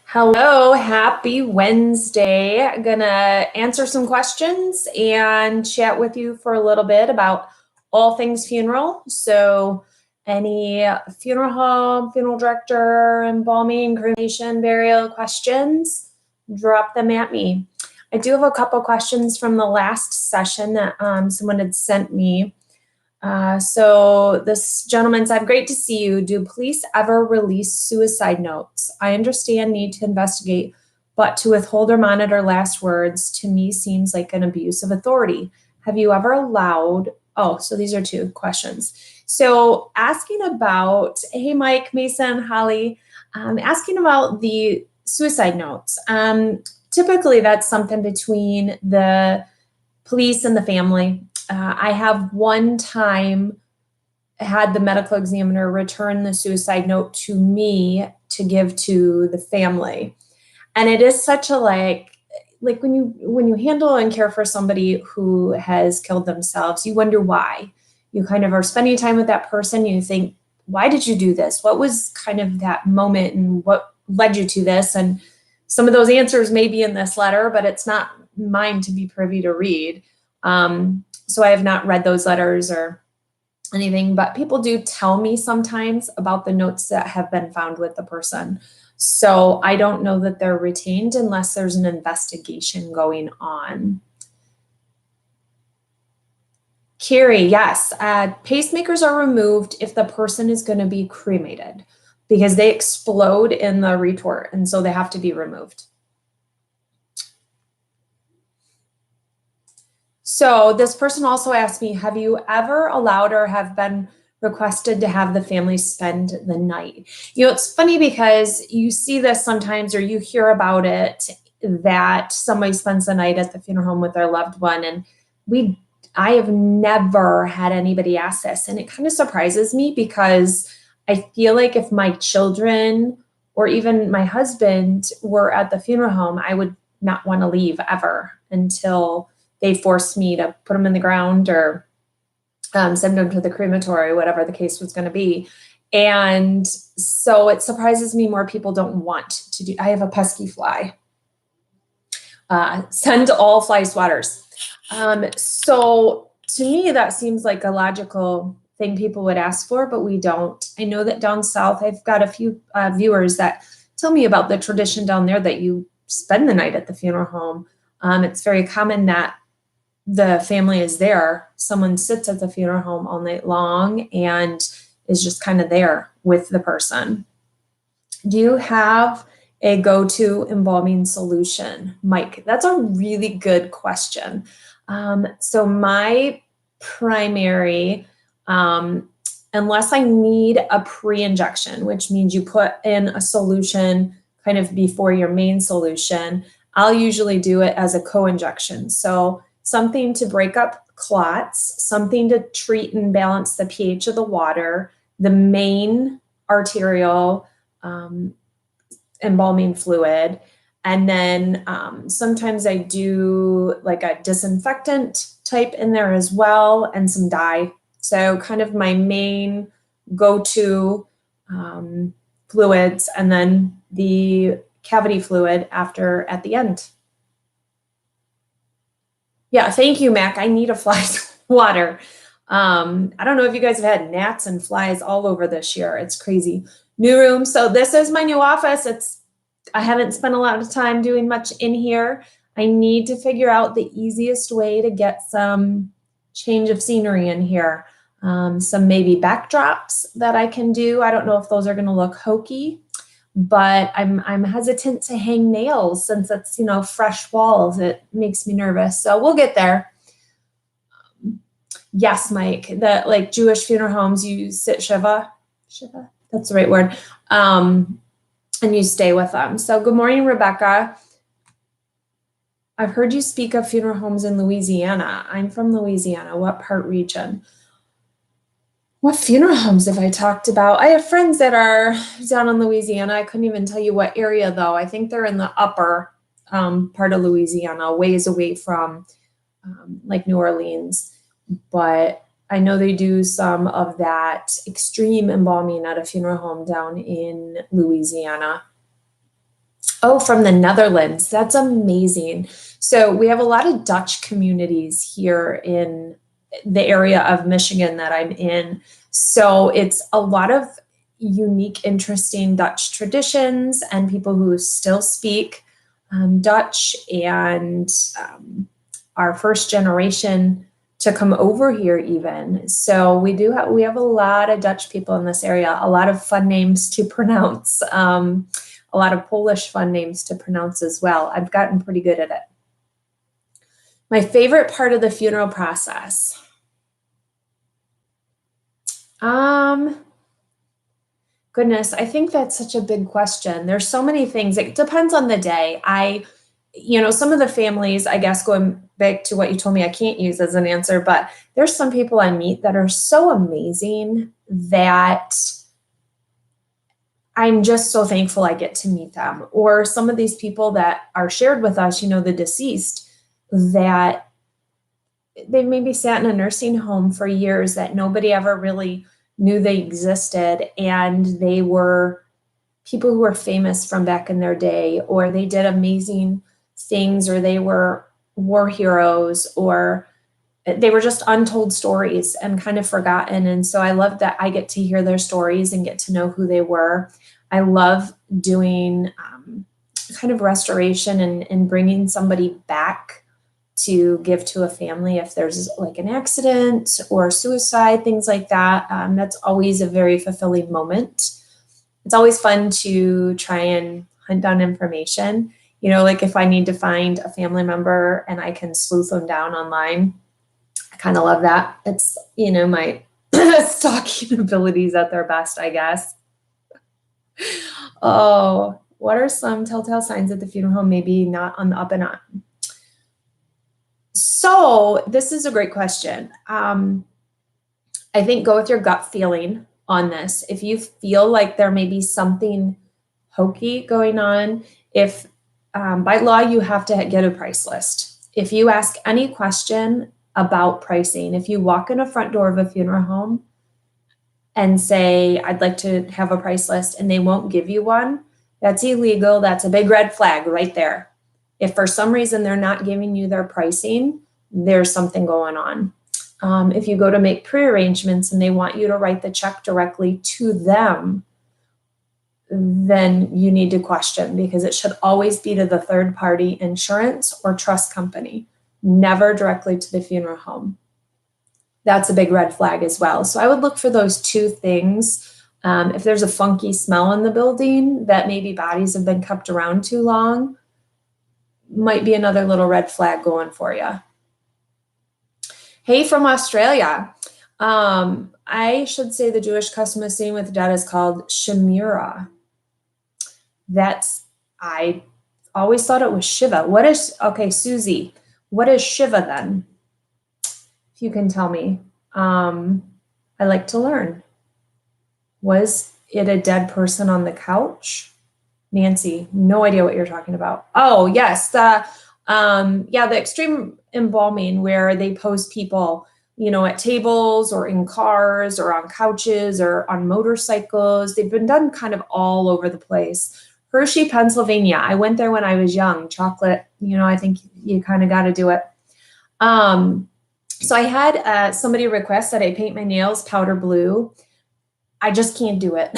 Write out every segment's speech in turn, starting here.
Hello, happy Wednesday. I'm gonna answer some questions and chat with you for a little bit about all things funeral. So any funeral home, funeral director, embalming, cremation, burial questions, drop them at me. I do have a couple questions from the last session that someone had sent me. So this gentleman said, great to see you. Do police ever release suicide notes? I understand need to investigate, but to withhold or monitor last words to me seems like an abuse of authority. Have you ever allowed, so these are two questions. So asking about, hey, Mike, Mason, Holly, asking about the suicide notes. Typically that's something between the police and the family. I have one time had the medical examiner return the suicide note to me to give to the family. And it is such a like when you handle and care for somebody who has killed themselves, you wonder why. You kind of are spending time with that person. You think, why did you do this? What was kind of that moment and what led you to this? And some of those answers may be in this letter, but it's not mine to be privy to read. So I have not read those letters or anything, but people do tell me sometimes about the notes that have been found with the person. So I don't know that they're retained unless there's an investigation going on. Kari, yes, pacemakers are removed if the person is going to be cremated because they explode in the retort, and so they have to be removed. So this person also asked me, have you ever allowed or have been requested to have the family spend the night? You know, it's funny because you see this sometimes or you hear about it that somebody spends the night at the funeral home with their loved one. And I have never had anybody ask this. And it kind of surprises me because I feel like if my children or even my husband were at the funeral home, I would not want to leave ever until they forced me to put them in the ground or send them to the crematory, whatever the case was going to be. And so it surprises me more people don't want to do. I have a pesky fly. Send all fly swatters. So to me, that seems like a logical thing people would ask for, but we don't. I know that down south, I've got a few viewers that tell me about the tradition down there that you spend the night at the funeral home. It's very common that the family is there. Someone sits at the funeral home all night long and is just kind of there with the person. Do you have a go-to embalming solution, Mike? That's a really good question. So my primary, unless I need a pre-injection, which means you put in a solution kind of before your main solution, I'll usually do it as a co-injection. So something to break up clots, something to treat and balance the pH of the water, the main arterial embalming fluid, and then sometimes I do like a disinfectant type in there as well, and some dye. So kind of my main go-to fluids, and then the cavity fluid at the end. Yeah, thank you, Mac. I need a fly swatter. I don't know if you guys have had gnats and flies all over this year. It's crazy. New room. So this is my new office. I haven't spent a lot of time doing much in here. I need to figure out the easiest way to get some change of scenery in here. Some maybe backdrops that I can do. I don't know if those are going to look hokey, but I'm hesitant to hang nails since it's, fresh walls. It makes me nervous. So we'll get there. Yes, Mike, that like Jewish funeral homes, you sit Shiva, that's the right word. And you stay with them. So good morning, Rebecca. I've heard you speak of funeral homes in Louisiana. I'm from Louisiana. What part region? What funeral homes have I talked about? I have friends that are down in Louisiana. I couldn't even tell you what area, though. I think they're in the upper part of Louisiana, ways away from like New Orleans. But I know they do some of that extreme embalming at a funeral home down in Louisiana. Oh, from the Netherlands. That's amazing. So we have a lot of Dutch communities here in the area of Michigan that I'm in. So it's a lot of unique, interesting Dutch traditions and people who still speak Dutch, and our first generation to come over here even. So we have a lot of Dutch people in this area, a lot of fun names to pronounce, a lot of Polish fun names to pronounce as well. I've gotten pretty good at it. My favorite part of the funeral process. Goodness, I think that's such a big question. There's so many things. It depends on the day. Some of the families, I guess, going back to what you told me, I can't use as an answer, but there's some people I meet that are so amazing that I'm just so thankful I get to meet them. Or some of these people that are shared with us, the deceased, that they maybe sat in a nursing home for years that nobody ever really knew they existed, and they were people who were famous from back in their day, or they did amazing things, or they were war heroes, or they were just untold stories and kind of forgotten. And so I love that I get to hear their stories and get to know who they were. I love doing kind of restoration and bringing somebody back to give to a family if there's like an accident or suicide, things like that. That's always a very fulfilling moment. It's always fun to try and hunt down information. Like if I need to find a family member and I can sleuth them down online, I kind of love that. It's, my stalking abilities at their best, I guess. Oh, what are some telltale signs that the funeral home may be not on the up and up? So this is a great question. I think go with your gut feeling on this. If you feel like there may be something hokey going on, if by law you have to get a price list. If you ask any question about pricing, if you walk in a front door of a funeral home and say, I'd like to have a price list, and they won't give you one, that's illegal. That's a big red flag right there. If for some reason they're not giving you their pricing, there's something going on. If you go to make pre-arrangements and they want you to write the check directly to them, then you need to question, because it should always be to the third party insurance or trust company, never directly to the funeral home. That's a big red flag as well. So I would look for those two things. If there's a funky smell in the building that maybe bodies have been kept around too long, might be another little red flag going for you. Hey, from Australia. I should say the Jewish custom of sitting with the dead is called Shemira. I always thought it was Shiva. Susie, what is Shiva then? If you can tell me. I like to learn. Was it a dead person on the couch? Nancy, no idea what you're talking about. Oh, yes. The extreme embalming where they pose people, at tables or in cars or on couches or on motorcycles. They've been done kind of all over the place. Hershey, Pennsylvania. I went there when I was young. Chocolate, I think you kind of got to do it. So I had somebody request that I paint my nails powder blue. I just can't do it.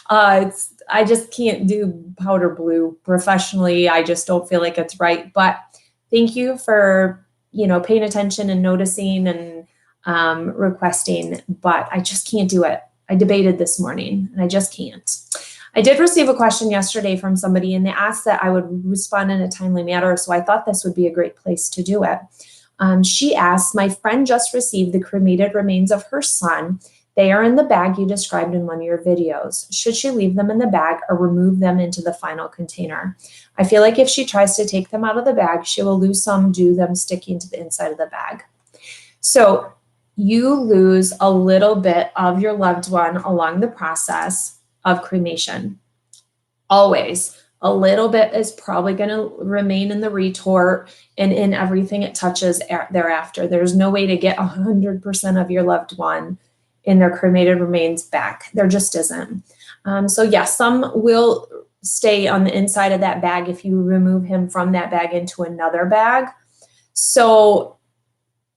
I just can't do powder blue professionally. I just don't feel like it's right. But thank you for, paying attention and noticing and requesting, but I just can't do it. I debated this morning and I just can't. I did receive a question yesterday from somebody, and they asked that I would respond in a timely manner. So I thought this would be a great place to do it. She asked, my friend just received the cremated remains of her son. They are in the bag you described in one of your videos. Should she leave them in the bag or remove them into the final container? I feel like if she tries to take them out of the bag, she will lose some due to them sticking to the inside of the bag. So you lose a little bit of your loved one along the process of cremation. Always. A little bit is probably going to remain in the retort and in everything it touches thereafter. There's no way to get 100% of your loved one in their cremated remains back. There just isn't. So yes, some will stay on the inside of that bag if you remove him from that bag into another bag. So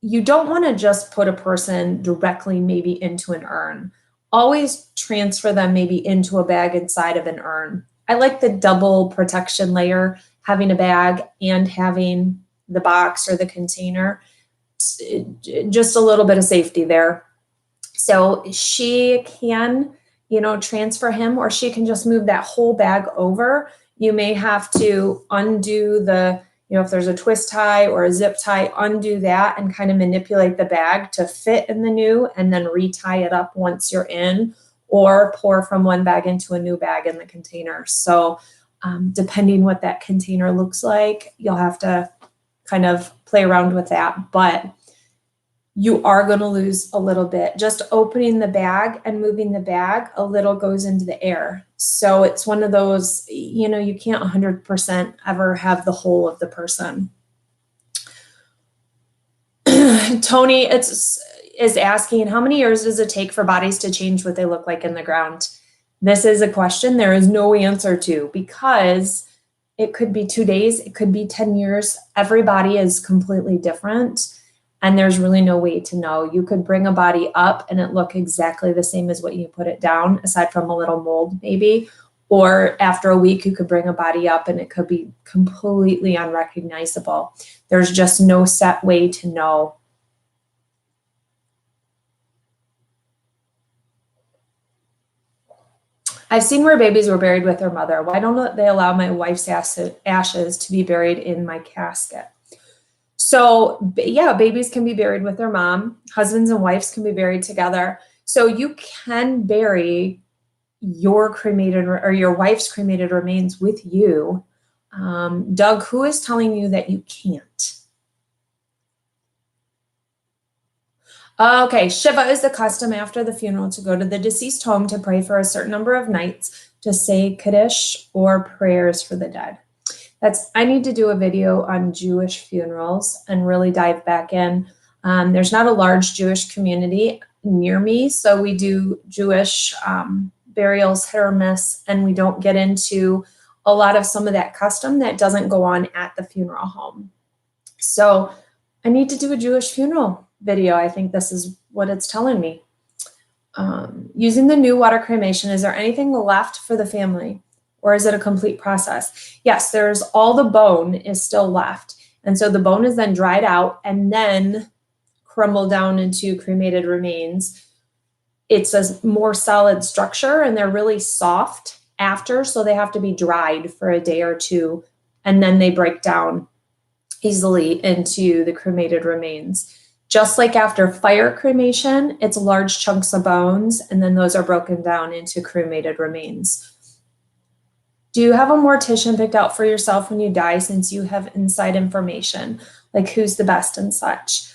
you don't want to just put a person directly maybe into an urn. Always transfer them maybe into a bag inside of an urn. I like the double protection layer, having a bag and having the box or the container, just a little bit of safety there. So she can, transfer him, or she can just move that whole bag over. You may have to undo the, if there's a twist tie or a zip tie, undo that and kind of manipulate the bag to fit in the new and then retie it up once you're in, or pour from one bag into a new bag in the container. So depending what that container looks like, you'll have to kind of play around with that. But you are going to lose a little bit. Just opening the bag and moving the bag, a little goes into the air. So it's one of those, you can't 100% ever have the whole of the person. Tony is asking, how many years does it take for bodies to change what they look like in the ground? This is a question there is no answer to, because it could be 2 days, it could be 10 years. Every body is completely different. And there's really no way to know. You could bring a body up and it look exactly the same as what you put it down, aside from a little mold maybe. Or after a week, you could bring a body up and it could be completely unrecognizable. There's just no set way to know. I've seen where babies were buried with their mother. Why don't they allow my wife's ashes to be buried in my casket? So yeah, babies can be buried with their mom. Husbands and wives can be buried together. So you can bury your cremated or your wife's cremated remains with you. Doug, who is telling you that you can't? Okay, Shiva is the custom after the funeral to go to the deceased home to pray for a certain number of nights to say Kaddish or prayers for the dead. I need to do a video on Jewish funerals and really dive back in. There's not a large Jewish community near me, so we do Jewish burials hit or miss, and we don't get into a lot of some of that custom that doesn't go on at the funeral home. So I need to do a Jewish funeral video. I think this is what it's telling me. Using the new water cremation, is there anything left for the family? Or is it a complete process? Yes, there's all the bone is still left. And so the bone is then dried out and then crumbled down into cremated remains. It's a more solid structure and they're really soft after, so they have to be dried for a day or two, and then they break down easily into the cremated remains. Just like after fire cremation, it's large chunks of bones, and then those are broken down into cremated remains. Do you have a mortician picked out for yourself when you die, since you have inside information, like who's the best and such?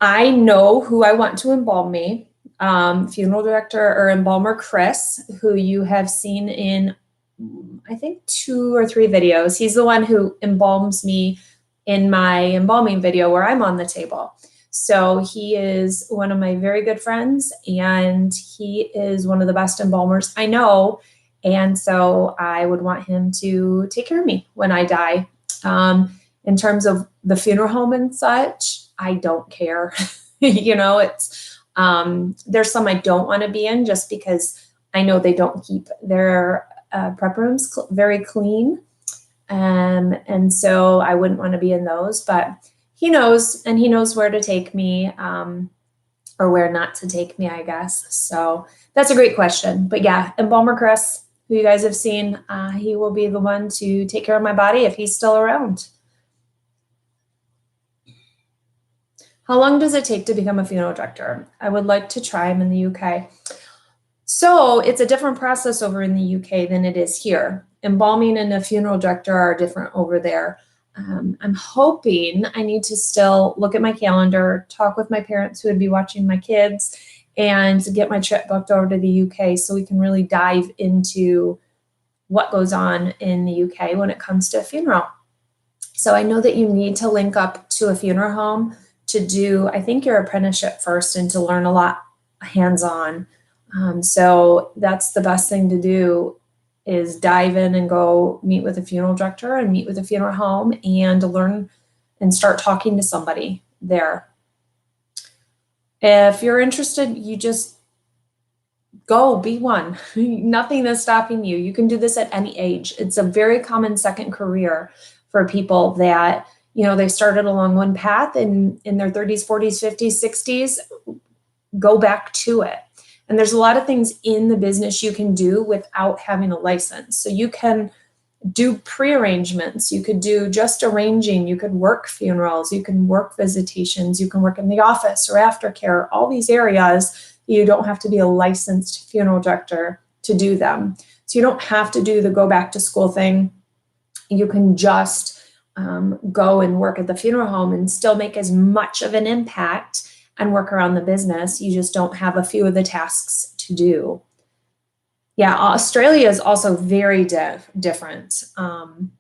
I know who I want to embalm me. Funeral director or embalmer Chris, who you have seen in, I think, 2 or 3 videos. He's the one who embalms me in my embalming video where I'm on the table. So he is one of my very good friends, and he is one of the best embalmers I know. And so I would want him to take care of me when I die. In terms of the funeral home and such, I don't care. It's there's some I don't want to be in just because I know they don't keep their prep rooms very clean. And so I wouldn't want to be in those, but he knows, and he knows where to take me, or where not to take me, I guess. So that's a great question. But yeah, embalmer Chris, who you guys have seen, he will be the one to take care of my body if he's still around. How long does it take to become a funeral director? I would like to try. I'm in the UK. So it's a different process over in the UK than it is here. Embalming and a funeral director are different over there. I'm hoping, I need to still look at my calendar, talk with my parents who would be watching my kids, and get my trip booked over to the UK so we can really dive into what goes on in the UK when it comes to a funeral. So I know that you need to link up to a funeral home to do, I think, your apprenticeship first and to learn a lot hands-on. So that's the best thing to do, is dive in and go meet with a funeral director and meet with a funeral home and learn and start talking to somebody there. If you're interested, you just go be one. Nothing is stopping you. You can do this at any age. It's a very common second career for people that, they started along one path and in their 30s, 40s, 50s, 60s, go back to it. And there's a lot of things in the business you can do without having a license. So you can do pre-arrangements, you could do just arranging, you could work funerals, you can work visitations, you can work in the office or aftercare, all these areas. You don't have to be a licensed funeral director to do them. So you don't have to do the go back to school thing. You can just go and work at the funeral home and still make as much of an impact and work around the business. You just don't have a few of the tasks to do. Yeah, Australia is also very different. I'm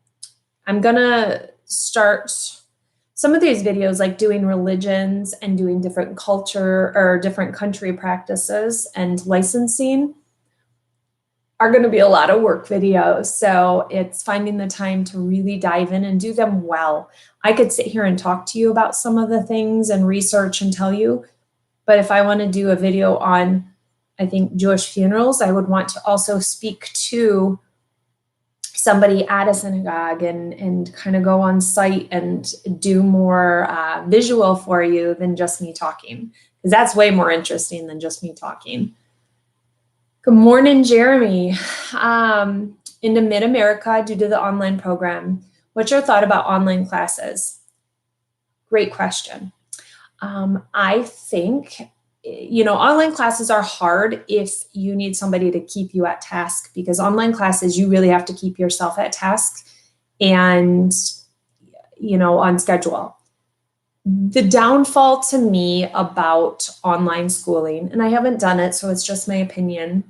gonna start some of these videos, like doing religions and doing different culture or different country practices and licensing, are going to be a lot of work videos. So it's finding the time to really dive in and do them well. I could sit here and talk to you about some of the things and research and tell you, but if I want to do a video on, I think, Jewish funerals, I would want to also speak to somebody at a synagogue and kind of go on site and do more visual for you than just me talking, because that's way more interesting than just me talking. Good morning, Jeremy. Into Mid-America due to the online program. What's your thought about online classes? Great question. I think, online classes are hard if you need somebody to keep you at task, because online classes, you really have to keep yourself at task and, on schedule. The downfall to me about online schooling, and I haven't done it, so it's just my opinion,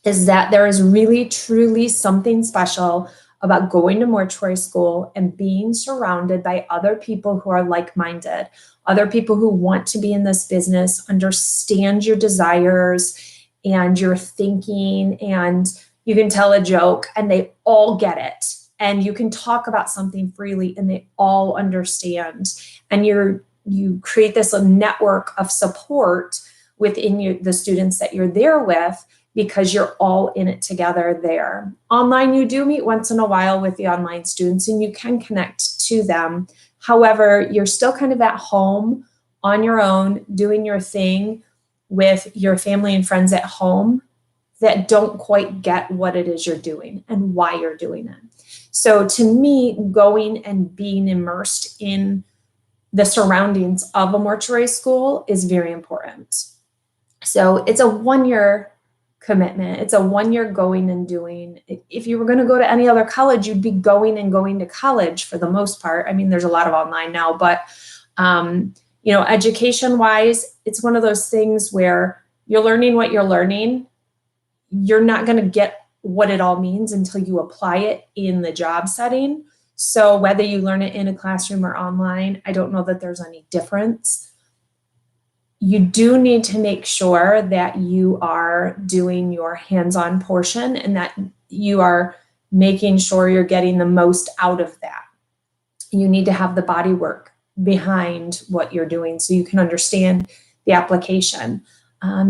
is that there is really, truly something special about going to mortuary school and being surrounded by other people who are like-minded, other people who want to be in this business, understand your desires and your thinking, and you can tell a joke and they all get it. And you can talk about something freely and they all understand. And you create this network of support within the students that you're there with, because you're all in it together there. Online, you do meet once in a while with the online students and you can connect to them. However, you're still kind of at home on your own, doing your thing with your family and friends at home that don't quite get what it is you're doing and why you're doing it. So to me, going and being immersed in the surroundings of a mortuary school is very important. So it's a 1-year commitment. It's a 1-year going and doing. If you were going to go to any other college, you'd be going to college for the most part. I mean, there's a lot of online now, but education wise, it's one of those things where you're learning what you're learning. You're not going to get what it all means until you apply it in the job setting. So whether you learn it in a classroom or online, I don't know that there's any difference. You do need to make sure that you are doing your hands-on portion and that you are making sure you're getting the most out of that. You need to have the body work behind what you're doing so you can understand the application.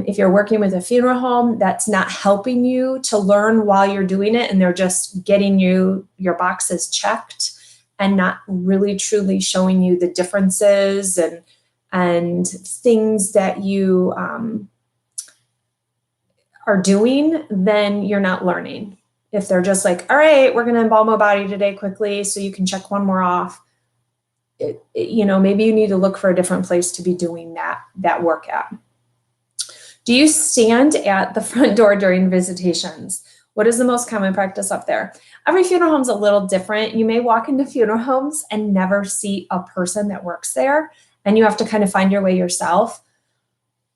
If you're working with a funeral home that's not helping you to learn while you're doing it and they're just getting your boxes checked and not really truly showing you the differences and things that you are doing, then you're not learning. If they're just like, all right, we're going to embalm a body today quickly so you can check one more off, maybe you need to look for a different place to be doing that work at. Do you stand at the front door during visitations? What is the most common practice up there? Every funeral home is a little different. You may walk into funeral homes and never see a person that works there, and you have to kind of find your way yourself.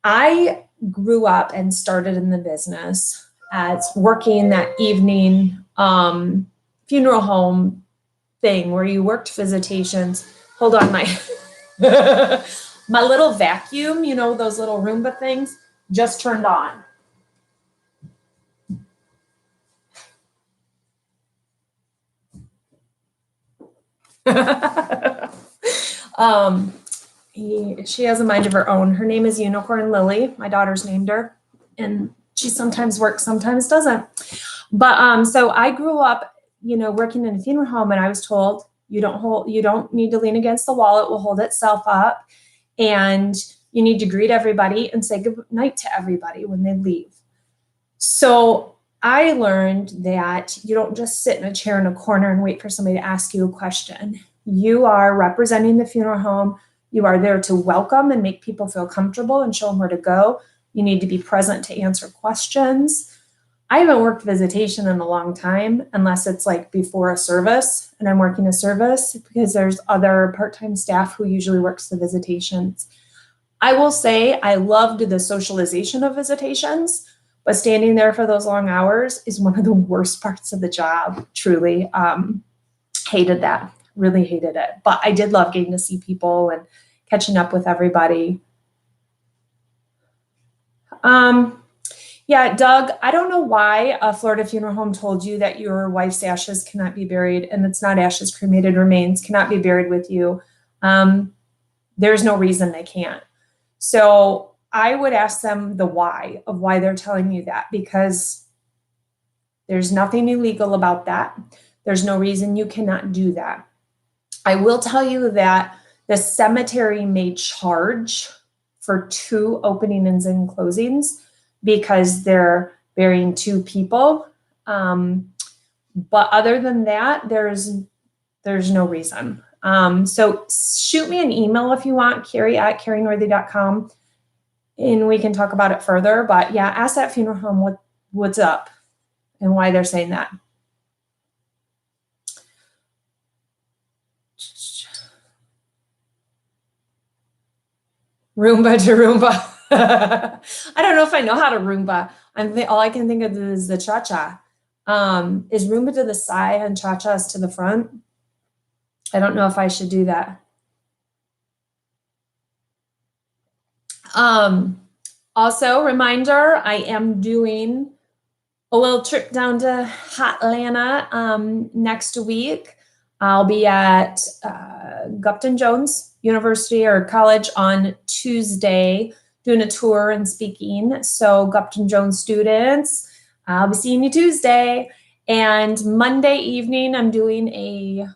I grew up and started in the business as working that evening funeral home thing where you worked visitations. Hold on, my my little vacuum, you know, those little Roomba things just turned on. She has a mind of her own. Her name is Unicorn Lily. My daughter's named her, and she sometimes works, sometimes doesn't. But so I grew up, you know, working in a funeral home, and I was told you don't need to lean against the wall; it will hold itself up, and you need to greet everybody and say good night to everybody when they leave. So I learned that you don't just sit in a chair in a corner and wait for somebody to ask you a question. You are representing the funeral home. You are there to welcome and make people feel comfortable and show them where to go. You need to be present to answer questions. I haven't worked visitation in a long time, unless it's like before a service and I'm working a service, because there's other part-time staff who usually works the visitations. I will say I loved the socialization of visitations, but standing there for those long hours is one of the worst parts of the job, truly. Hated that, really hated it. But I did love getting to see people and catching up with everybody. Yeah, Doug, I don't know why a Florida funeral home told you that your wife's ashes cannot be buried, and it's not ashes, cremated remains cannot be buried with you. There's no reason they can't. So I would ask them the why of why they're telling you that, because there's nothing illegal about that. There's no reason you cannot do that. I will tell you that the cemetery may charge for 2 openings and closings because they're burying 2 people. But other than that, there's no reason. So shoot me an email if you want, Kari@karinorthy.com, and we can talk about it further. But yeah, ask that funeral home what's up and why they're saying that. Roomba to Roomba. I don't know if I know how to Roomba. All I can think of is the cha-cha. Is Roomba to the side and cha-cha is to the front? I don't know if I should do that. Also, reminder, I am doing a little trip down to Hotlanta next week. I'll be at Gupton Jones University or College on Tuesday doing a tour and speaking. So Gupton Jones students, I'll be seeing you Tuesday. And Monday evening, I'm doing a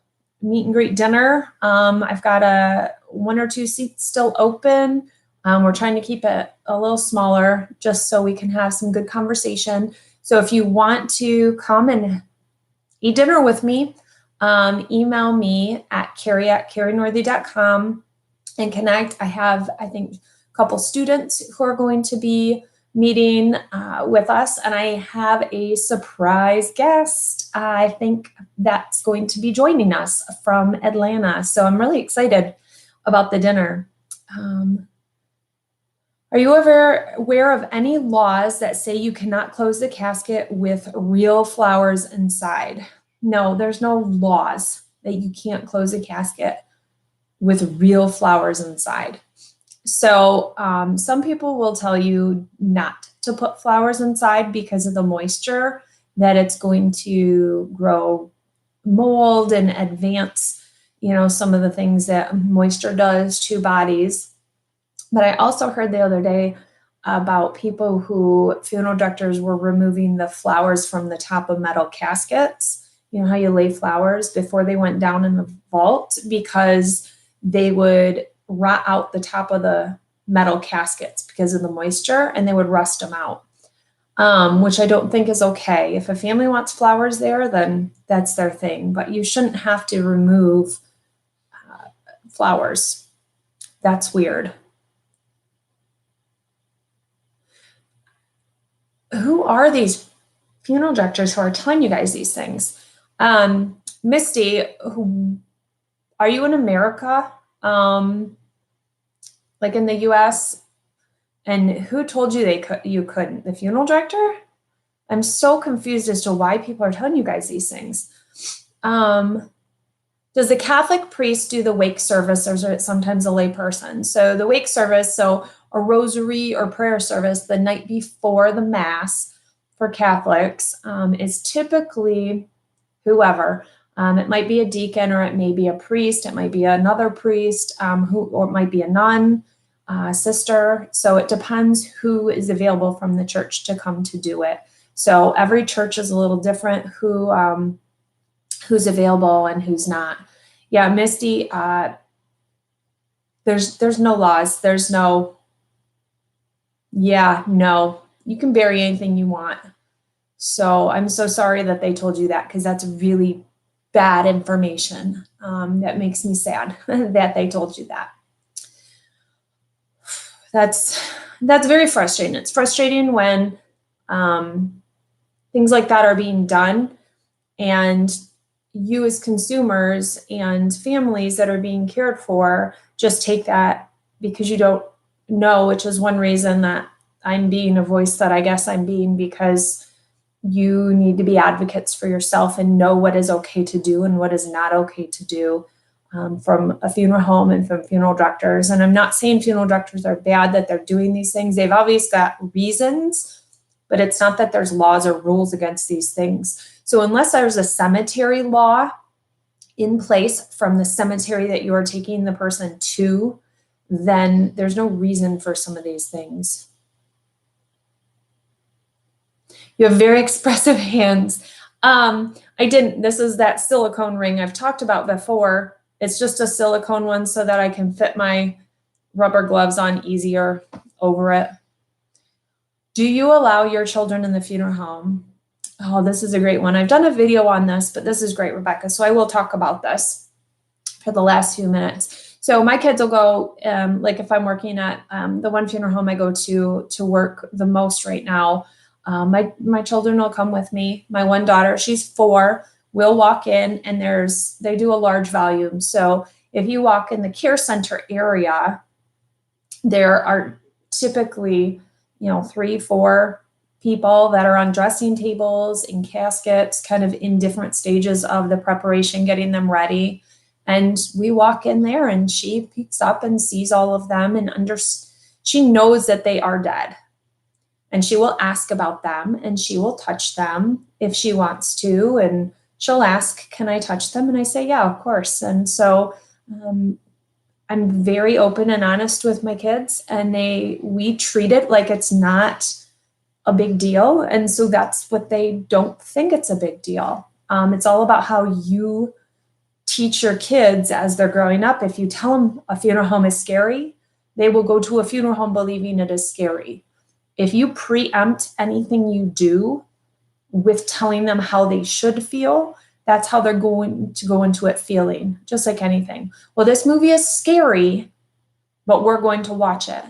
meet and greet dinner. I've got 1 or 2 seats still open. We're trying to keep it a little smaller just so we can have some good conversation. So if you want to come and eat dinner with me, email me at Kari@karinorthy.com and connect. I have, I think, a couple students who are going to be meeting with us, and I have a surprise guest. I think that's going to be joining us from Atlanta. So I'm really excited about the dinner. Are you ever aware of any laws that say you cannot close the casket with real flowers inside? No, there's no laws that you can't close a casket with real flowers inside. So some people will tell you not to put flowers inside because of the moisture, that it's going to grow mold and advance, you know, some of the things that moisture does to bodies. But I also heard the other day about people who, funeral directors, were removing the flowers from the top of metal caskets. You know how you lay flowers before they went down in the vault, because they would rot out the top of the metal caskets because of the moisture, and they would rust them out, which I don't think is okay. If a family wants flowers there, then that's their thing. But you shouldn't have to remove flowers. That's weird. Who are these funeral directors who are telling you guys these things? Misty, are you in America? Like in the US? And who told you you couldn't? The funeral director? I'm so confused as to why people are telling you guys these things. Does the Catholic priest do the wake service, or is it sometimes a lay person? So the wake service, so a rosary or prayer service the night before the Mass for Catholics is typically whoever. It might be a deacon, or it may be a priest. It might be another priest, or it might be a nun, sister. So it depends who is available from the church to come to do it. So every church is a little different who's available and who's not. Yeah, Misty, there's no laws. There's no, no, you can bury anything you want. So I'm so sorry that they told you that, because that's really bad information. That makes me sad that they told you that. That's very frustrating. It's frustrating when things like that are being done, and you as consumers and families that are being cared for just take that because you don't know, which is one reason that I'm being a voice that I guess I'm being, because you need to be advocates for yourself and know what is okay to do and what is not okay to do from a funeral home and from funeral directors. And I'm not saying funeral directors are bad that they're doing these things. They've obviously got reasons, but it's not that there's laws or rules against these things. So unless there's a cemetery law in place from the cemetery that you are taking the person to, then there's no reason for some of these things. You have very expressive hands. This is that silicone ring I've talked about before. It's just a silicone one so that I can fit my rubber gloves on easier over it. Do you allow your children in the funeral home? Oh, this is a great one. I've done a video on this, but this is great, Rebecca. So I will talk about this for the last few minutes. So my kids will go, like if I'm working at the one funeral home I go to work the most right now, my children will come with me. My one daughter, she's 4, will walk in, and they do a large volume. So if you walk in the care center area, there are typically, 3, 4 people that are on dressing tables in caskets, kind of in different stages of the preparation, getting them ready. And we walk in there, and she peeks up and sees all of them, and she knows that they are dead. And she will ask about them, and she will touch them if she wants to. And she'll ask, can I touch them? And I say, yeah, of course. And so I'm very open and honest with my kids, and we treat it like it's not a big deal. And so that's what they don't think it's a big deal. It's all about how you teach your kids as they're growing up. If you tell them a funeral home is scary, they will go to a funeral home believing it is scary. If you preempt anything you do with telling them how they should feel, that's how they're going to go into it feeling, just like anything. Well, this movie is scary, but we're going to watch it.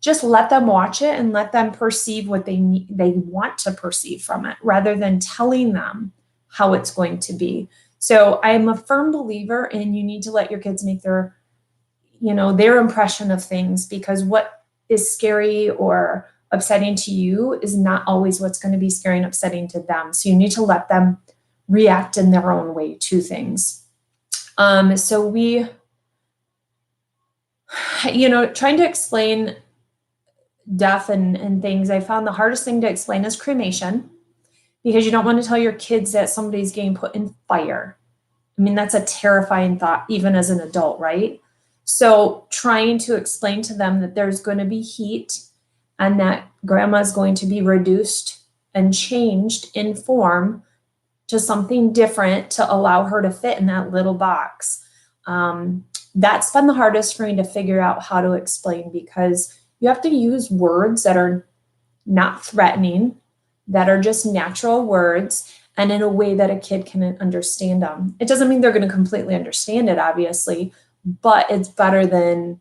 Just let them watch it and let them perceive what they want to perceive from it, rather than telling them how it's going to be. So I am a firm believer in you need to let your kids make their impression of things, because what is scary or upsetting to you is not always what's going to be scary and upsetting to them. So you need to let them react in their own way to things. So we, trying to explain death and things, I found the hardest thing to explain is cremation, because you don't want to tell your kids that somebody's getting put in fire. I mean, that's a terrifying thought, even as an adult, right? So trying to explain to them that there's going to be heat, and that grandma's going to be reduced and changed in form to something different to allow her to fit in that little box. That's been the hardest for me to figure out how to explain, because you have to use words that are not threatening, that are just natural words, and in a way that a kid can understand them. It doesn't mean they're going to completely understand it, obviously, but it's better than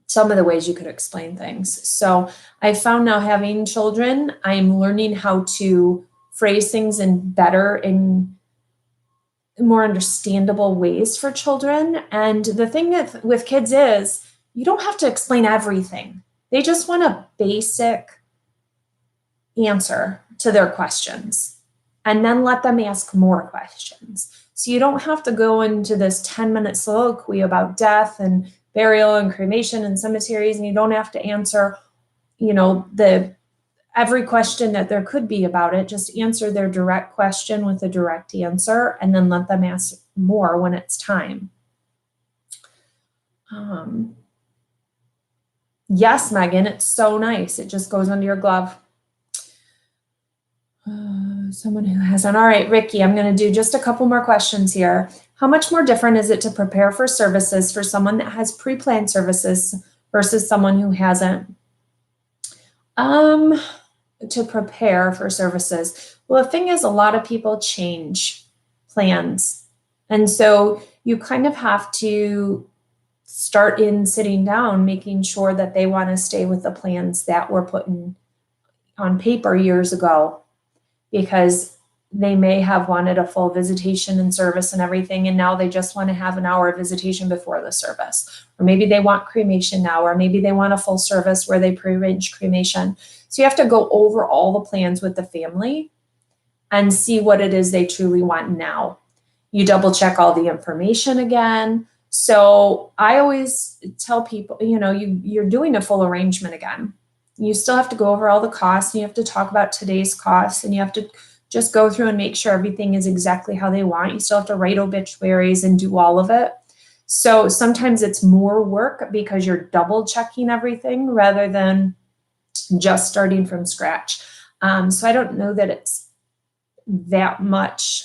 some of the ways you could explain things. So I found now, having children, I'm learning how to phrase things in better and more understandable ways for children. And the thing with kids is you don't have to explain everything. They just want a basic answer. to their questions, and then let them ask more questions. So you don't have to go into this 10-minute soliloquy about death and burial and cremation and cemeteries, and you don't have to answer, every question that there could be about it. Just answer their direct question with a direct answer, and then let them ask more when it's time. Yes, Megan, it's so nice. It just goes under your glove. Someone who hasn't. All right, Ricky, I'm going to do just a couple more questions here. How much more different is it to prepare for services for someone that has pre-planned services versus someone who hasn't? To prepare for services. Well, the thing is, a lot of people change plans. And so you kind of have to start in sitting down, making sure that they want to stay with the plans that were put on paper years ago, because they may have wanted a full visitation and service and everything, and now they just want to have an hour of visitation before the service. Or maybe they want cremation now, or maybe they want a full service where they prearrange cremation. So you have to go over all the plans with the family and see what it is they truly want now. You double check all the information again. So I always tell people, you're doing a full arrangement again. You still have to go over all the costs, and you have to talk about today's costs, and you have to just go through and make sure everything is exactly how they want. You still have to write obituaries and do all of it. So sometimes it's more work because you're double checking everything rather than just starting from scratch. So I don't know that it's that much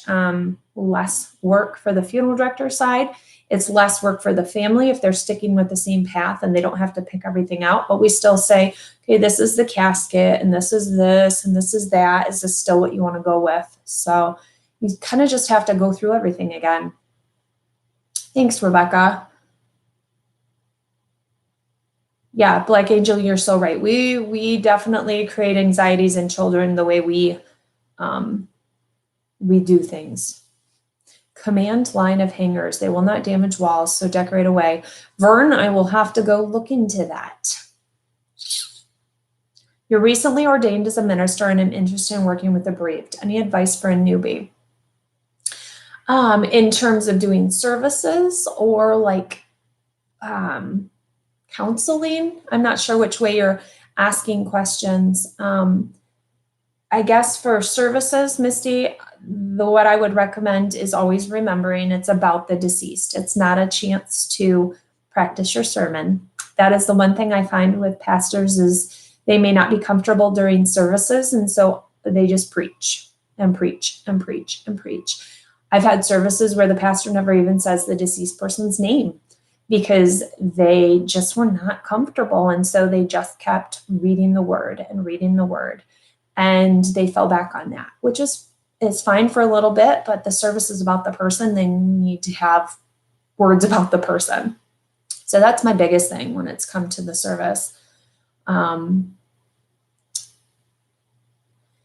less work for the funeral director side. It's less work for the family if they're sticking with the same path and they don't have to pick everything out. But we still say, okay, this is the casket, and this is this, and this is that. Is this still what you want to go with? So you kind of just have to go through everything again. Thanks, Rebecca. Yeah, Black Angel, you're so right. We definitely create anxieties in children the way we do things. Command line of hangers. They will not damage walls, so decorate away. Vern, I will have to go look into that. You're recently ordained as a minister and I'm interested in working with the bereaved. Any advice for a newbie? In terms of doing services or like counseling? I'm not sure which way you're asking questions. I guess for services, Misty, what I would recommend is always remembering it's about the deceased. It's not a chance to practice your sermon. That is the one thing I find with pastors is they may not be comfortable during services, and so they just preach and preach and preach and preach. I've had services where the pastor never even says the deceased person's name because they just were not comfortable, and so they just kept reading the word and reading the word. And they fell back on that, which is fine for a little bit, but the service is about the person. They need to have words about the person. So that's my biggest thing when it's come to the service.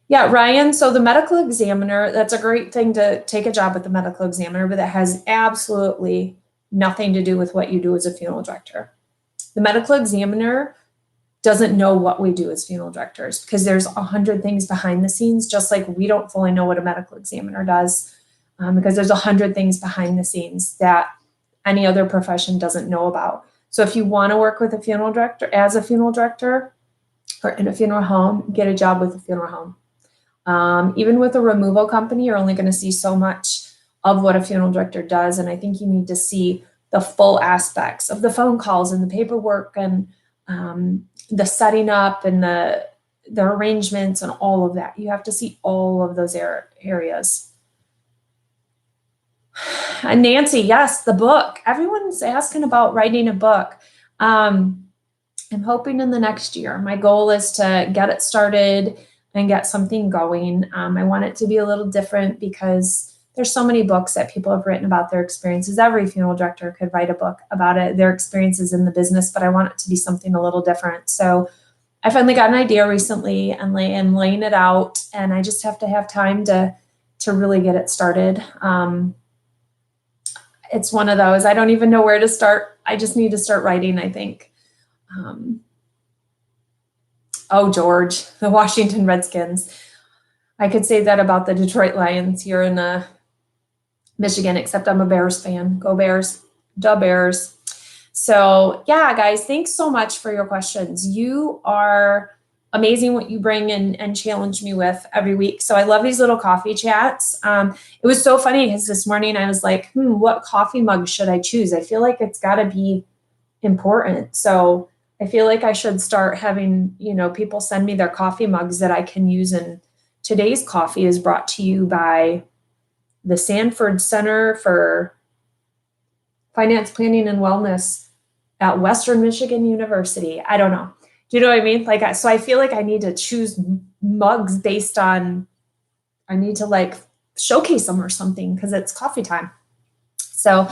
Yeah, Ryan, so the medical examiner, that's a great thing to take a job with the medical examiner, but that has absolutely nothing to do with what you do as a funeral director. The medical examiner doesn't know what we do as funeral directors because there's 100 things behind the scenes, just like we don't fully know what a medical examiner does because there's 100 things behind the scenes that any other profession doesn't know about. So if you want to work with a funeral director, as a funeral director or in a funeral home, get a job with a funeral home. Even with a removal company, you're only going to see so much of what a funeral director does. And I think you need to see the full aspects of the phone calls and the paperwork and the setting up and the arrangements and all of that. You have to see all of those areas. And Nancy, yes, the book. Everyone's asking about writing a book. I'm hoping in the next year. My goal is to get it started and get something going. I want it to be a little different because there's so many books that people have written about their experiences. Every funeral director could write a book about it, their experiences in the business, but I want it to be something a little different. So I finally got an idea recently and am laying it out, and I just have to have time to really get it started. It's one of those, I don't even know where to start. I just need to start writing, I think. Oh, George, the Washington Redskins. I could say that about the Detroit Lions here in Michigan, except I'm a Bears fan. Go Bears, da Bears. So yeah, guys, thanks so much for your questions. You are amazing what you bring and challenge me with every week. So I love these little coffee chats. It was so funny because this morning I was like, what coffee mug should I choose? I feel like it's got to be important. So I feel like I should start having, people send me their coffee mugs that I can use. And today's coffee is brought to you by the Sanford Center for Finance Planning and Wellness at Western Michigan University. I don't know. Do you know what I mean? Like, so I feel like I need to choose mugs based on, I need to like showcase them or something because it's coffee time. So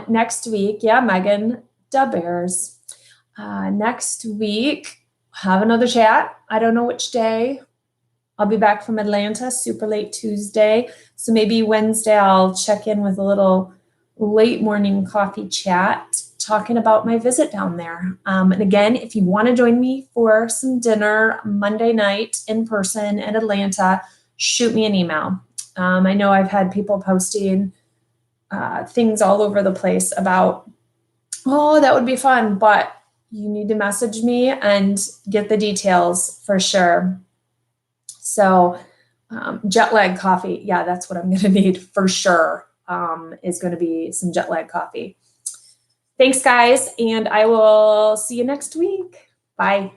next week, yeah, Megan, da Bears. Next week, have another chat. I don't know which day. I'll be back from Atlanta super late Tuesday. So maybe Wednesday I'll check in with a little late morning coffee chat talking about my visit down there. And again, if you want to join me for some dinner Monday night in person in Atlanta, shoot me an email. I know I've had people posting things all over the place about, oh, that would be fun, but you need to message me and get the details for sure. So jet lag coffee, yeah, that's what I'm going to need for sure, is going to be some jet lag coffee. Thanks, guys, and I will see you next week. Bye.